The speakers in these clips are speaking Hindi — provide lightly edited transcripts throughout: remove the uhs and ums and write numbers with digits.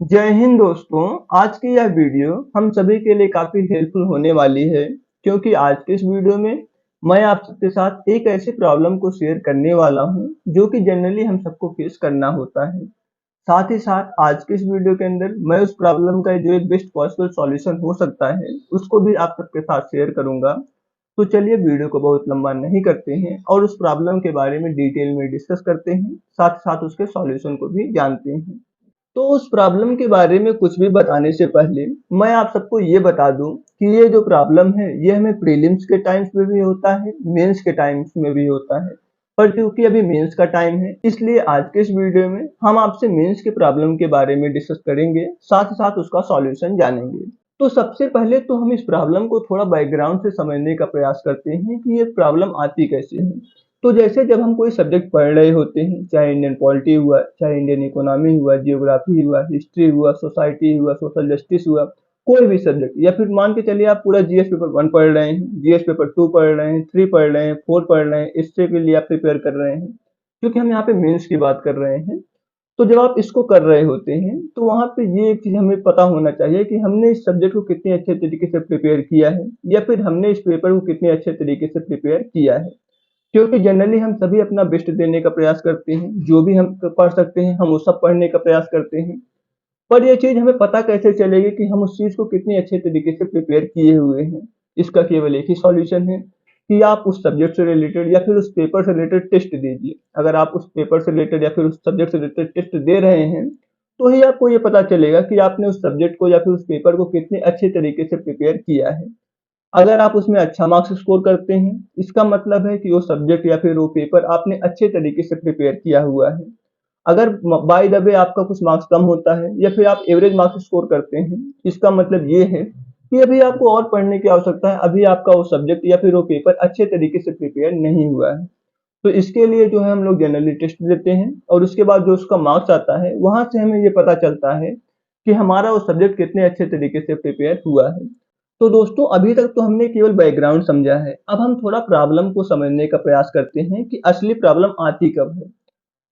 जय हिंद दोस्तों। आज की यह वीडियो हम सभी के लिए काफी हेल्पफुल होने वाली है, क्योंकि आज के इस वीडियो में मैं आप सबके साथ एक ऐसी प्रॉब्लम को शेयर करने वाला हूं जो कि जनरली हम सबको फेस करना होता है। साथ ही साथ आज के इस वीडियो के अंदर मैं उस प्रॉब्लम का जो एक बेस्ट पॉसिबल सॉल्यूशन हो सकता है उसको भी आप सबके साथ शेयर करूंगा। तो चलिए वीडियो को बहुत लंबा नहीं करते हैं और उस प्रॉब्लम के बारे में डिटेल में डिस्कस करते हैं, साथ साथ उसके सॉल्यूशन को भी जानते हैं। तो उस प्रॉब्लम के बारे में कुछ भी बताने से पहले मैं आप सबको ये बता दूं कि ये जो प्रॉब्लम है ये हमें प्रीलिम्स के टाइम्स में भी होता है, मेंस के टाइम्स में भी होता है। पर क्योंकि अभी मेंस का टाइम है इसलिए आज के इस वीडियो में हम आपसे मेंस के प्रॉब्लम के बारे में डिस्कस करेंगे, साथ ही साथ उसका सॉल्यूशन जानेंगे। तो सबसे पहले तो हम इस प्रॉब्लम को थोड़ा बैकग्राउंड से समझने का प्रयास करते हैं कि ये प्रॉब्लम आती कैसे है। तो जैसे जब हम कोई सब्जेक्ट पढ़ रहे होते हैं, चाहे इंडियन पॉलिटी हुआ, चाहे इंडियन इकोनॉमी हुआ, जियोग्राफी हुआ, हिस्ट्री हुआ, सोसाइटी हुआ, सोशल जस्टिस हुआ, कोई भी सब्जेक्ट, या फिर मान के चलिए आप पूरा जीएस पेपर 1 पढ़ रहे हैं, जीएस पेपर 2 पढ़ रहे हैं, 3 पढ़ रहे हैं, 4 पढ़ रहे हैं, इससे के लिए आप प्रिपेयर कर रहे हैं, क्योंकि हम यहाँ पे मेंस की बात कर रहे हैं। तो जब आप इसको कर रहे होते हैं तो वहाँ पे ये एक चीज हमें पता होना चाहिए कि हमने इस सब्जेक्ट को कितने अच्छे तरीके से प्रिपेयर किया है, या फिर हमने इस पेपर को कितने अच्छे तरीके से प्रिपेयर किया है। क्योंकि जनरली हम सभी अपना बेस्ट देने का प्रयास करते हैं, जो भी हम पढ़ सकते हैं हम वो सब पढ़ने का प्रयास करते हैं। पर ये चीज हमें पता कैसे चलेगी कि हम उस चीज को कितने अच्छे तरीके से प्रिपेयर किए हुए हैं। इसका केवल एक ही सॉल्यूशन है कि आप उस सब्जेक्ट से रिलेटेड या फिर उस पेपर से रिलेटेड टेस्ट दीजिए। अगर आप उस पेपर से रिलेटेड या फिर उस सब्जेक्ट से रिलेटेड टेस्ट दे रहे हैं तो ही आपको ये पता चलेगा कि आपने उस सब्जेक्ट को या फिर उस पेपर को कितने अच्छे तरीके से प्रिपेयर किया है। अगर आप उसमें अच्छा मार्क्स स्कोर करते हैं, इसका मतलब है कि वो सब्जेक्ट या फिर वो पेपर आपने अच्छे तरीके से प्रिपेयर किया हुआ है। अगर बाय द वे आपका कुछ मार्क्स कम होता है या फिर आप एवरेज मार्क्स स्कोर करते हैं, इसका मतलब ये है कि अभी आपको और पढ़ने की आवश्यकता है, अभी आपका वो सब्जेक्ट या फिर वो पेपर अच्छे तरीके से प्रिपेयर नहीं हुआ है। तो इसके लिए जो है हम लोग जनरली टेस्ट देते हैं और उसके बाद जो उसका मार्क्स आता है वहां से हमें ये पता चलता है कि हमारा वो सब्जेक्ट कितने अच्छे तरीके से प्रिपेयर हुआ है। तो दोस्तों अभी तक तो हमने केवल बैकग्राउंड समझा है, अब हम थोड़ा प्रॉब्लम को समझने का प्रयास करते हैं कि असली प्रॉब्लम आती कब है।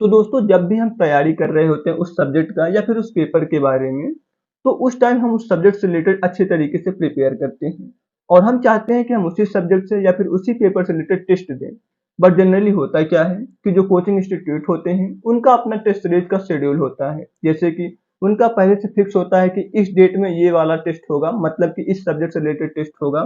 तो दोस्तों जब भी हम तैयारी कर रहे होते हैं उस सब्जेक्ट का या फिर उस पेपर के बारे में, तो उस टाइम हम उस सब्जेक्ट से रिलेटेड अच्छे तरीके से प्रिपेयर करते हैं और हम चाहते हैं कि हम उसी सब्जेक्ट से या फिर उसी पेपर से रिलेटेड टेस्ट दें। बट जनरली होता क्या है कि जो कोचिंग इंस्टीट्यूट होते हैं उनका अपना टेस्ट सीरीज का शेड्यूल होता है, जैसे कि उनका पहले से फिक्स होता है कि इस डेट में ये वाला टेस्ट होगा, मतलब कि इस सब्जेक्ट से रिलेटेड टेस्ट होगा।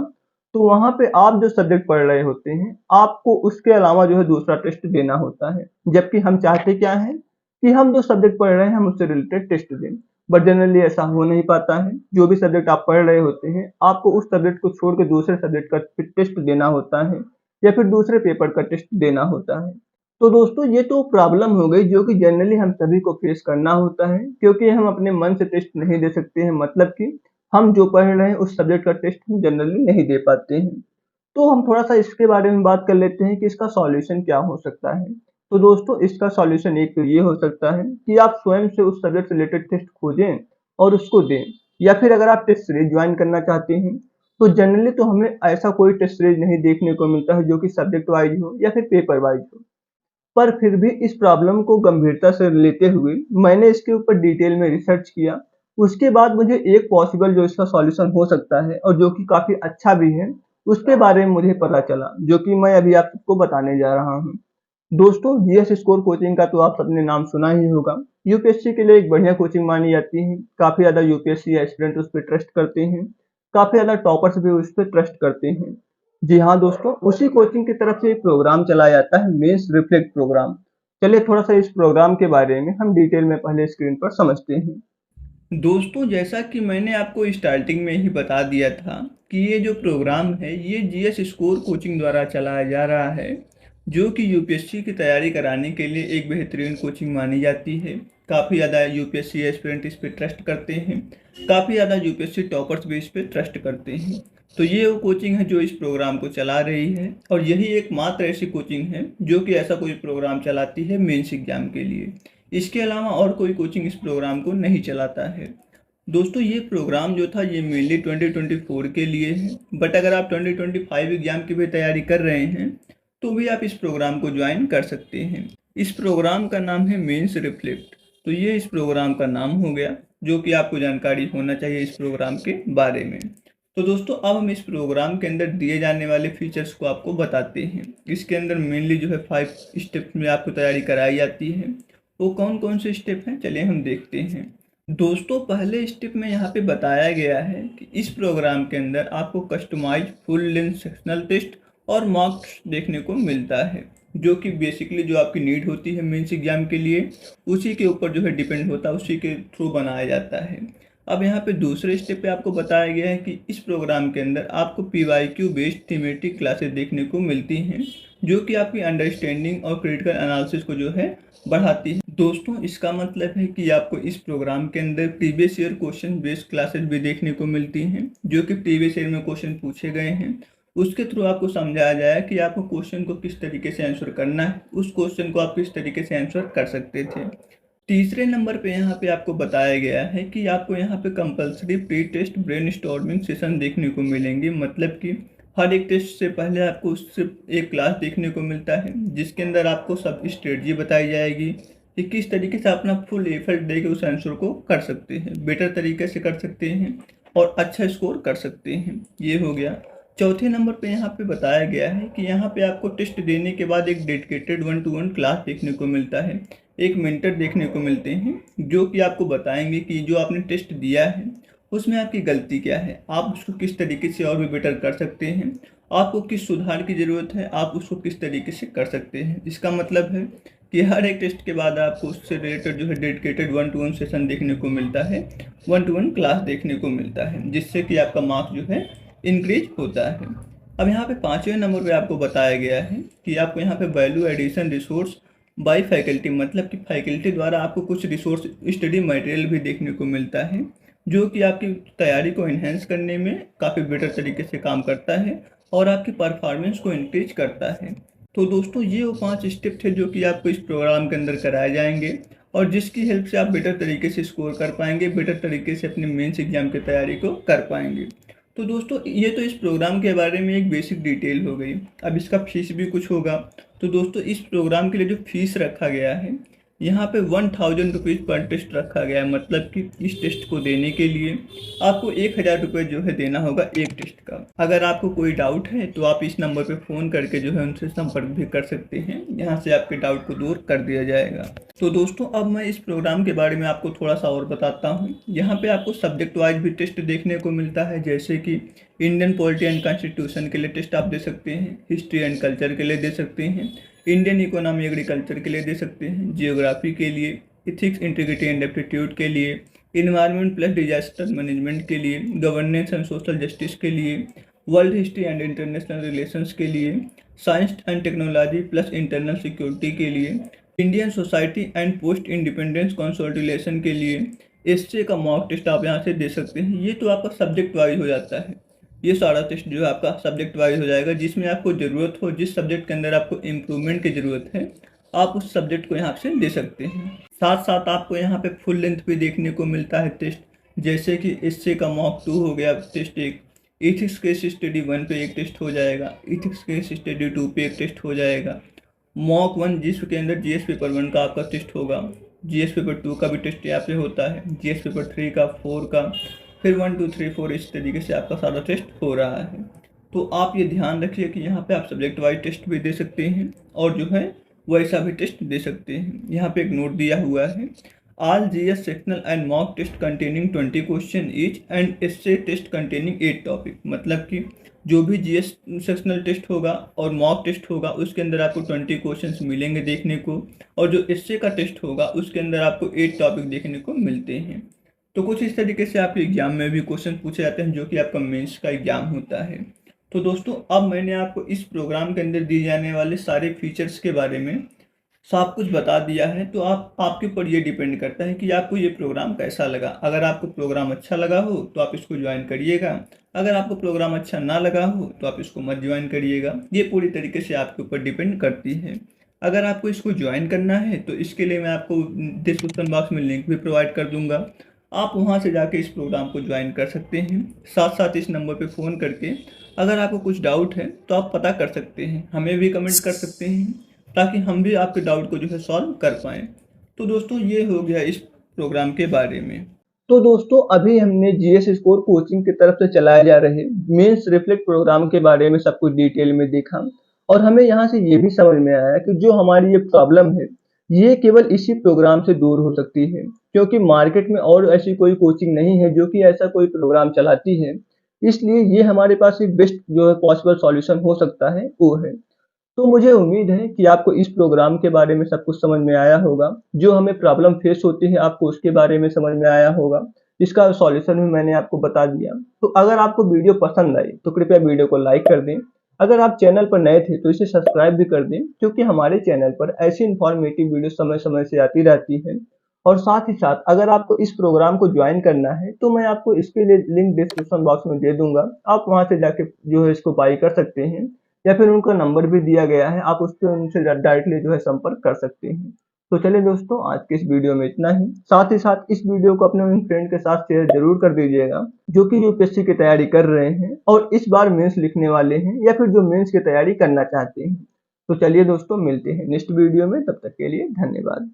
तो वहां पे आप जो सब्जेक्ट पढ़ रहे होते हैं आपको उसके अलावा जो है दूसरा टेस्ट देना होता है, जबकि हम चाहते क्या है कि हम जो सब्जेक्ट पढ़ रहे हैं हम उससे रिलेटेड टेस्ट दें। बट जनरली ऐसा हो नहीं पाता है, जो भी सब्जेक्ट आप पढ़ रहे होते हैं आपको उस सब्जेक्ट को छोड़ के दूसरे सब्जेक्ट का टेस्ट देना होता है या फिर दूसरे पेपर का टेस्ट देना होता है। तो दोस्तों ये तो प्रॉब्लम हो गई जो कि जनरली हम सभी को फेस करना होता है, क्योंकि हम अपने मन से टेस्ट नहीं दे सकते हैं, मतलब कि हम जो पढ़ रहे हैं उस सब्जेक्ट का टेस्ट हम जनरली नहीं दे पाते हैं। तो हम थोड़ा सा इसके बारे में बात कर लेते हैं कि इसका सॉल्यूशन क्या हो सकता है। तो दोस्तों इसका सॉल्यूशन एक तो ये हो सकता है कि आप स्वयं से उस सब्जेक्ट से रिलेटेड टेस्ट खोजें और उसको दें, या फिर अगर आप टेस्ट सीरीज ज्वाइन करना चाहते हैं तो जनरली तो हमें ऐसा कोई टेस्ट सीरीज नहीं देखने को मिलता है जो कि सब्जेक्ट वाइज हो या फिर पेपर वाइज हो। पर फिर भी इस प्रॉब्लम को गंभीरता से लेते हुए मैंने इसके ऊपर डिटेल में रिसर्च किया। उसके बाद मुझे एक पॉसिबल जो इसका सॉल्यूशन हो सकता है और जो कि काफी अच्छा भी है उसके बारे में मुझे पता चला, जो कि मैं अभी आप सबको बताने जा रहा हूँ। दोस्तों जीएस स्कोर कोचिंग का तो आप सबने नाम सुना ही होगा। यूपीएससी के लिए एक बढ़िया कोचिंग मानी जाती है, काफी ज्यादा यूपीएससी एस्पिरेंट उस पर ट्रस्ट करते हैं, काफी ज्यादा टॉपर्स भी उस पर ट्रस्ट करते हैं। जी हाँ दोस्तों, उसी कोचिंग की तरफ से एक प्रोग्राम चलाया जाता है, मेंस रिफ्लेक्ट प्रोग्राम। चलिए थोड़ा सा इस प्रोग्राम के बारे में हम डिटेल में पहले स्क्रीन पर समझते हैं। दोस्तों जैसा कि मैंने आपको स्टार्टिंग में ही बता दिया था कि ये जो प्रोग्राम है ये जीएस स्कोर कोचिंग द्वारा चलाया जा रहा है, जो कि यूपीएससी की तैयारी कराने के लिए एक बेहतरीन कोचिंग मानी जाती है। काफ़ी ज़्यादा यूपीएससी एस्पिरेंट इस पे ट्रस्ट करते हैं, काफ़ी ज़्यादा यूपीएससी टॉपर्स भी इस पे ट्रस्ट करते हैं। तो ये वो कोचिंग है जो इस प्रोग्राम को चला रही है, और यही एकमात्र ऐसी कोचिंग है जो कि ऐसा कोई प्रोग्राम चलाती है मेंस एग्जाम के लिए। इसके अलावा और कोई कोचिंग इस प्रोग्राम को नहीं चलाता है। दोस्तों ये प्रोग्राम जो था ये मेनली 2024 के लिए है, बट अगर आप 2025 एग्जाम की भी तैयारी कर रहे हैं तो भी आप इस प्रोग्राम को ज्वाइन कर सकते हैं। इस प्रोग्राम का नाम है मेंस रिफ्लेक्ट। तो ये इस प्रोग्राम का नाम हो गया। जो कि आपको जानकारी होना चाहिए इस प्रोग्राम के बारे में। तो दोस्तों अब हम इस प्रोग्राम के अंदर दिए जाने वाले फीचर्स को आपको बताते हैं। इसके अंदर मेनली जो है 5 स्टेप में आपको तैयारी कराई जाती है। वो कौन कौन से स्टेप हैं, चलिए हम देखते हैं। दोस्तों पहले स्टेप में यहाँ पे बताया गया है कि इस प्रोग्राम के अंदर आपको customize full length sectional test और मॉक्स देखने को मिलता है, जो कि बेसिकली जो आपकी नीड होती है मेंस एग्जाम के लिए उसी के ऊपर जो है डिपेंड होता है, उसी के थ्रू बनाया जाता है। अब यहाँ पे दूसरे स्टेप पे आपको बताया गया है कि इस प्रोग्राम के अंदर आपको PYQ बेस्ड थीमेटिक क्लासेस देखने को मिलती हैं, जो कि आपकी अंडरस्टैंडिंग और क्रिटिकल एनालिसिस को जो है बढ़ाती है। दोस्तों इसका मतलब है कि आपको इस प्रोग्राम के अंदर previous year question based classes भी देखने को मिलती हैं, जो कि प्रीवियस ईयर में क्वेश्चन पूछे गए हैं उसके थ्रू आपको समझाया जाए कि आपको क्वेश्चन को किस तरीके से आंसर करना है, उस क्वेश्चन को आप किस तरीके से आंसर कर सकते थे। तीसरे नंबर पे यहाँ पे आपको बताया गया है कि आपको यहाँ पे compulsory pre test brainstorming session देखने को मिलेंगे। मतलब कि हर एक टेस्ट से पहले आपको सिर्फ एक क्लास देखने को मिलता है, जिसके अंदर आपको सब स्ट्रेटजी बताई जाएगी कि किस तरीके से अपना फुल एफर्ट दे के उस आंसर को कर सकते हैं, बेटर तरीके से कर सकते हैं और अच्छा स्कोर कर सकते हैं। ये हो गया। चौथे नंबर पे यहाँ पे बताया गया है कि यहाँ पे आपको टेस्ट देने के बाद एक डेडिकेटेड 1-to-1 क्लास देखने को मिलता है, एक मेंटर देखने को मिलते हैं, जो कि आपको बताएंगे कि जो आपने टेस्ट दिया है उसमें आपकी गलती क्या है, आप उसको किस तरीके से और भी बेटर कर सकते हैं, आपको किस सुधार की ज़रूरत है, आप उसको किस तरीके से कर सकते हैं। इसका मतलब है कि हर एक टेस्ट के बाद आपको उससे रिलेटेड जो है डेडिकेटेड 1-to-1 सेशन देखने को मिलता है, 1-to-1 क्लास देखने को मिलता है, जिससे कि आपका मार्क्स जो है इंक्रीज होता है। अब यहाँ पे 5वें नंबर पे आपको बताया गया है कि आपको यहाँ पे value addition resource by faculty, मतलब कि फैकल्टी द्वारा आपको कुछ रिसोर्स स्टडी मटेरियल भी देखने को मिलता है, जो कि आपकी तैयारी को इन्हेंस करने में काफ़ी बेटर तरीके से काम करता है और आपकी परफॉर्मेंस को इंक्रीज करता है। तो दोस्तों ये वो 5 स्टेप थे जो कि आपको इस प्रोग्राम के अंदर कराए जाएंगे और जिसकी हेल्प से आप बेटर तरीके से स्कोर कर पाएंगे, बेटर तरीके से अपने मेंस एग्जाम की तैयारी को कर पाएंगे। तो दोस्तों ये तो इस प्रोग्राम के बारे में एक बेसिक डिटेल हो गई। अब इसका फीस भी कुछ होगा। तो दोस्तों इस प्रोग्राम के लिए जो फीस रखा गया है यहाँ पे 1000 रुपीज़ पर टेस्ट रखा गया है। मतलब कि इस टेस्ट को देने के लिए आपको 1000 रुपये जो है देना होगा एक टेस्ट का। अगर आपको कोई डाउट है तो आप इस नंबर पे फ़ोन करके जो है उनसे संपर्क भी कर सकते हैं, यहाँ से आपके डाउट को दूर कर दिया जाएगा। तो दोस्तों अब मैं इस प्रोग्राम के बारे में आपको थोड़ा सा और बताता हूँ। यहाँ पे आपको सब्जेक्ट वाइज भी टेस्ट देखने को मिलता है, जैसे कि इंडियन पॉलिटी एंड कॉन्स्टिट्यूशन के लिए टेस्ट आप दे सकते हैं, हिस्ट्री एंड कल्चर के लिए दे सकते हैं, इंडियन इकोनॉमी एग्रीकल्चर के लिए दे सकते हैं, जियोग्राफी के लिए, इथिक्स इंटीग्रिटी एंड एप्टीट्यूड के लिए, इन्वायरमेंट प्लस डिजास्टर मैनेजमेंट के लिए, गवर्नेंस एंड सोशल जस्टिस के लिए, world history and international relations के लिए, science and technology plus internal security के लिए, Indian society and post independence consolidation के लिए, एसए का मॉक टेस्ट आप यहाँ से दे सकते हैं। ये तो आपका सब्जेक्ट वाइज हो जाता है। ये सारा टेस्ट जो है आपका सब्जेक्ट वाइज हो जाएगा, जिसमें आपको ज़रूरत हो, जिस सब्जेक्ट के अंदर आपको इम्प्रूवमेंट की ज़रूरत है आप उस सब्जेक्ट को यहाँ से दे सकते हैं। साथ साथ आपको यहाँ पे फुल लेंथ भी देखने को मिलता है टेस्ट, जैसे कि एसए का मॉक 2 हो गया टेस्ट एक, इथिक्स केस स्टडी 1 पे एक टेस्ट हो जाएगा, इथिक्स केस स्टडी 2 पे एक टेस्ट हो जाएगा, मॉक 1 जिसके अंदर जीएस पेपर 1 का आपका टेस्ट होगा, जीएस पेपर 2 का भी टेस्ट यहाँ पे होता है, जीएस पेपर 3 का, 4 का, फिर 1 2 3 4 इस तरीके से आपका सारा टेस्ट हो रहा है। तो आप ये ध्यान रखिए कि यहाँ पे आप सब्जेक्ट वाइज टेस्ट भी दे सकते हैं और जो है वैसा भी टेस्ट दे सकते हैं। यहाँ पे एक नोट दिया हुआ है, all GS sectional and mock test containing 20 question each and SA test containing 8 topic. मतलब कि जो भी जीएस सेक्शनल टेस्ट होगा और मॉक टेस्ट होगा उसके अंदर आपको 20 क्वेश्चंस मिलेंगे देखने को, और जो एसए का टेस्ट होगा उसके अंदर आपको 8 टॉपिक देखने को मिलते हैं। तो कुछ इस तरीके से आपके एग्जाम में भी क्वेश्चन पूछे जाते हैं, जो कि आपका मेंस का एग्जाम होता है। तो दोस्तों अब मैंने आपको इस प्रोग्राम के अंदर दिए जाने वाले सारे फीचर्स के बारे में सब कुछ बता दिया है। तो आपके ऊपर ये डिपेंड करता है कि आपको ये प्रोग्राम कैसा लगा। अगर आपको प्रोग्राम अच्छा लगा हो तो आप इसको ज्वाइन करिएगा, अगर आपको प्रोग्राम अच्छा ना लगा हो तो आप इसको मत ज्वाइन करिएगा। ये पूरी तरीके से आपके ऊपर डिपेंड करती है। अगर आपको इसको ज्वाइन करना है तो इसके लिए मैं आपको डिस्क्रिप्शन बॉक्स में लिंक भी प्रोवाइड कर दूंगा, आप वहां से जाके इस प्रोग्राम को ज्वाइन कर सकते हैं। साथ साथ इस नंबर पे फ़ोन करके अगर आपको कुछ डाउट है तो आप पता कर सकते हैं, हमें भी कमेंट कर सकते हैं, ताकि हम भी आपके डाउट को जो है सॉल्व कर पाएँ। तो दोस्तों ये हो गया इस प्रोग्राम के बारे में। तो दोस्तों अभी हमने जीएस स्कोर कोचिंग की तरफ से चलाए जा रहे मेंस रिफ्लेक्ट प्रोग्राम के बारे में सब कुछ डिटेल में देखा और हमें यहाँ से ये भी समझ में आया कि जो हमारी ये प्रॉब्लम है ये केवल इसी प्रोग्राम से दूर हो सकती है, क्योंकि मार्केट में और ऐसी कोई कोचिंग नहीं है जो कि ऐसा कोई प्रोग्राम चलाती है। इसलिए ये हमारे पास एक बेस्ट जो है पॉसिबल सॉल्यूशन हो सकता है वो है। तो मुझे उम्मीद है कि आपको इस प्रोग्राम के बारे में सब कुछ समझ में आया होगा। जो हमें प्रॉब्लम फेस होती है आपको उसके बारे में समझ में आया होगा। इसका सॉल्यूशन भी मैंने आपको बता दिया। तो अगर आपको वीडियो पसंद आई तो कृपया वीडियो को लाइक कर दें। अगर आप चैनल पर नए थे तो इसे सब्सक्राइब भी कर दें, क्योंकि हमारे चैनल पर ऐसी इन्फॉर्मेटिव वीडियो समय-समय से आती रहती है। और साथ ही साथ अगर आपको इस प्रोग्राम को ज्वाइन करना है तो मैं आपको इसके लिए लिंक डिस्क्रिप्शन बॉक्स में दे दूँगा। आप वहाँ से जाके जो है इसको बाय कर सकते हैं, या फिर उनका नंबर भी दिया गया है, आप उसपे उनसे डायरेक्टली जो है संपर्क कर सकते हैं। तो चलिए दोस्तों आज के इस वीडियो में इतना ही। साथ ही साथ इस वीडियो को अपने उन फ्रेंड के साथ शेयर जरूर कर दीजिएगा जो कि यूपीएससी की तैयारी कर रहे हैं और इस बार मेंस लिखने वाले हैं, या फिर जो मेंस की तैयारी करना चाहते हैं। तो चलिए दोस्तों मिलते हैं नेक्स्ट वीडियो में, तब तक के लिए धन्यवाद।